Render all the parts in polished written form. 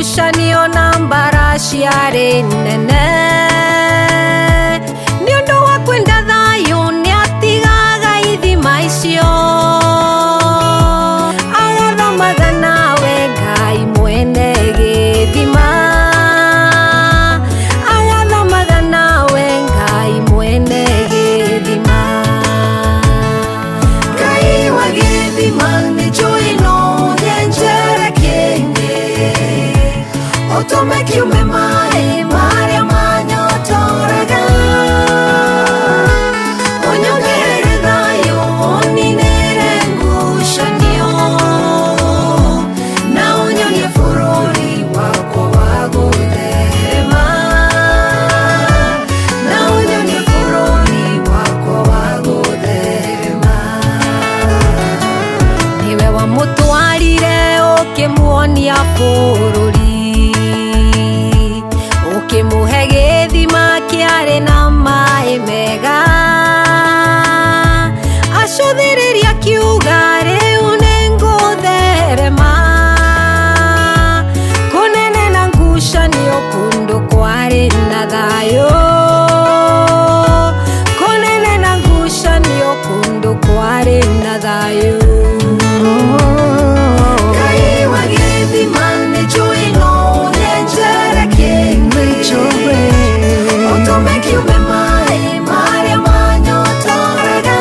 ngucanio na mbara ciarĩ nene nĩ ũndũ wa kwenda thayũ nĩ atigaga ithima icio agathomaga nawe Ngai mwene gĩthima agathomaga nawe Ngai mwene gĩthima Ngai wa gĩthima nĩ njũĩ no nyenjerekeire ũtũme kiume maĩ marĩa manyotoraga ũnyongerere thayũ ũninĩre ngucanio na ũnyonie bũrũri wakwa wa gũtherema na ũnyonie bũrũri wakwa wa gũtherema niwe wamũtwarire ũkĩmuonia bũrũri ũkĩmũhe gĩthima kĩarĩ na maĩ mega acũthĩrĩria kiuga rĩu nĩngũtherema kũnene na ngucanio kũndũ kwarĩ na thayũ kũnene na ngucanio kũndũ kwarĩ na thayũ Ngai wa gĩthima nĩ njũĩ no nyenjerekeire ũtũme kiume maĩ marĩa manyotoraga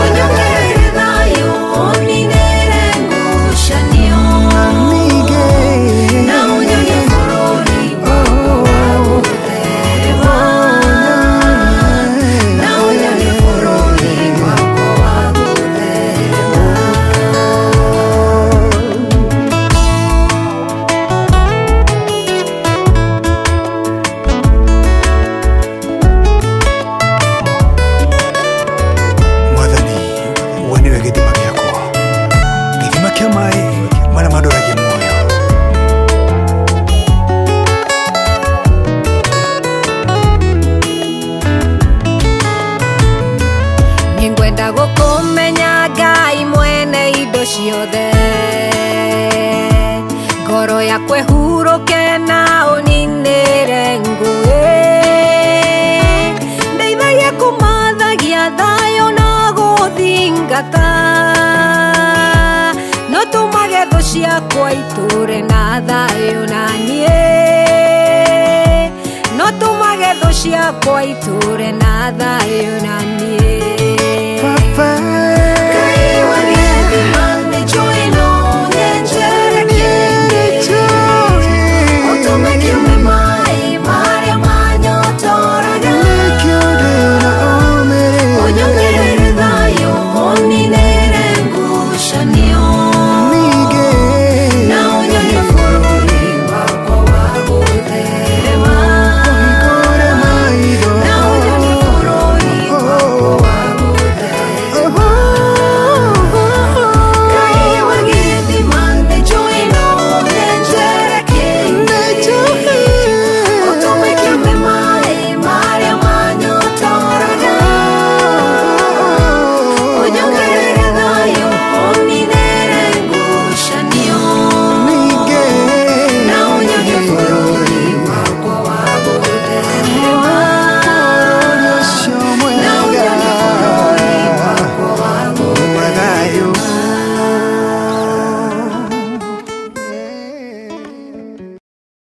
ũnyongerere thayũ ũninĩre ngucanio na ũnyonie bũrũri wakwa wa gũtherema na ũnyonie bũrũri wakwa wa gũtherema Mwathani we niwe gĩthima gĩakwa gĩthima kĩa maĩ marĩa mandũragia muoyo nĩngwenda gũkũmenya Ngai mwene indo ciothe ngoro yakwa ĩhurũke na ũninĩre ngũĩ ndeithagia kũmathagia thayũ na gũthingata no tũmage thũ ciakwa itũũre na thayũ na niĩ no tũmage thũ ciakwa itũũre na thayũ na niĩ Papa